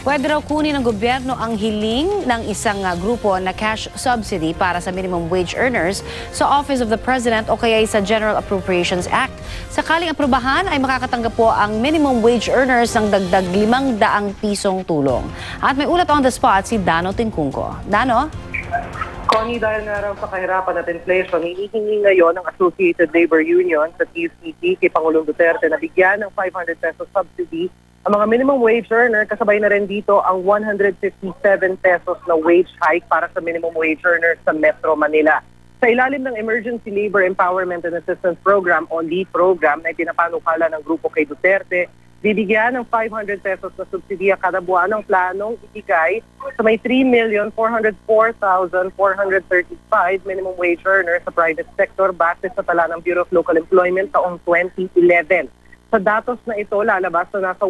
Pwede raw kunin ng gobyerno ang hiling ng isang grupo na cash subsidy para sa minimum wage earners sa Office of the President o kaya sa General Appropriations Act. Sakaling aprubahan ay makakatanggap po ang minimum wage earners ng dagdag 500 pisong tulong. At may ulat on the spot si Dano Tingkungko. Dano? Connie, dahil nga raw sa kahirapan at inflation, hinihingi ngayon ng Associated Labor Union sa TUCT kay Pangulong Duterte na bigyan ng 500 pesos subsidy ang mga minimum wage earner. Kasabay na rin dito ang 157 pesos na wage hike para sa minimum wage earners sa Metro Manila. Sa ilalim ng Emergency Labor Empowerment and Assistance Program o LEAP program na ipinapanukala ng grupo kay Duterte, bibigyan ng 500 pesos na subsidiya kada buwan ng planong ibigay sa may 3,404,435 minimum wage earners sa private sector base sa tala ng Bureau of Local Employment taong 2011. Sa datos na ito, lalabas na nasa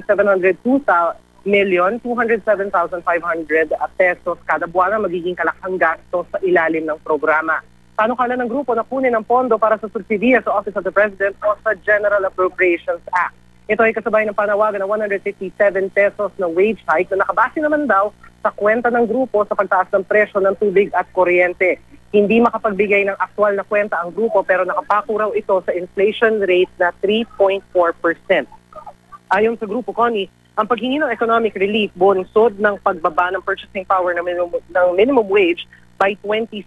1,702,207,500 pesos kada buwan ang magiging kalakhang gastos sa ilalim ng programa. Panukala ng grupo na kunin ang pondo para sa subsidiya sa Office of the President o sa General Appropriations Act. Ito ay kasabay ng panawagan ng 157 pesos na wage hike na nakabase naman daw sa kwenta ng grupo sa pagtaas ng presyo ng tubig at kuryente. Hindi makapagbigay ng aktwal na kwenta ang grupo pero nakapako raw ito sa inflation rate na 3.4%. Ayon sa grupo, Connie, ang paghingi ng economic relief bunsod ng pagbaba ng purchasing power ng minimum wage by 26%.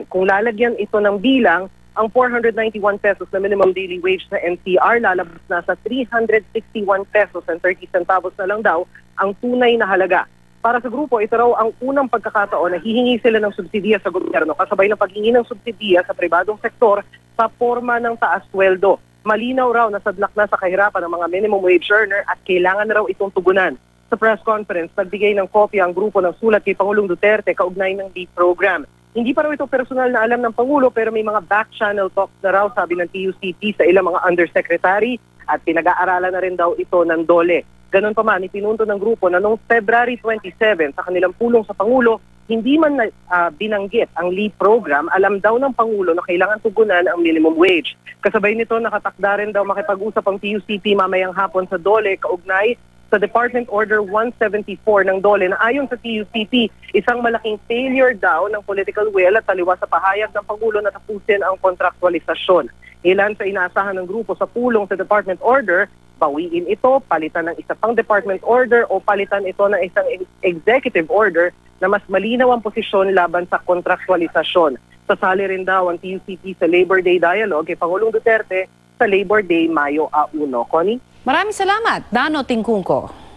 Kung lalagyan ito ng bilang, ang 491 pesos na minimum daily wage na NCR lalabas na sa 361 pesos and 30 centavos na lang daw ang tunay na halaga. Para sa grupo, ito raw ang unang pagkakataon na hihingi sila ng subsidiya sa gobyerno kasabay ng paghingi ng subsidiya sa pribadong sektor sa forma ng taas sweldo. Malinaw raw na sadlak na sa kahirapan ng mga minimum wage earner at kailangan na raw itong tugunan. Sa press conference, nagbigay ng kopya ang grupo ng sulat kay Pangulong Duterte kaugnay ng LEAP program. Hindi pa raw ito personal na alam ng Pangulo pero may mga back-channel talks na raw, sabi ng TUCT, sa ilang mga undersecretary at pinag-aaralan na rin daw ito ng DOLE. Ganon pa man, ipinunto ng grupo na noong February 27 sa kanilang pulong sa Pangulo, hindi man binanggit ang LEAP program, alam daw ng Pangulo na kailangan tugunan ang minimum wage. Kasabay nito, nakatakda rin daw makipag-usap ang TUCT mamayang hapon sa DOLE kaugnay sa Department Order 174 ng DOLE na ayon sa TUCT, isang malaking failure daw ng political will at taliwas sa pahayag ng Pangulo na tapusin ang kontraktualisasyon. Ilan sa inaasahan ng grupo sa pulong sa Department Order, bawiin ito, palitan ng isa pang Department Order o palitan ito ng isang Executive Order na mas malinaw ang posisyon laban sa kontraktualisasyon. Sasali rin daw ang TUCT sa Labor Day Dialogue kay Pangulong Duterte sa Labor Day Mayo 1. Connie? Maraming salamat, Dano Tingkungko.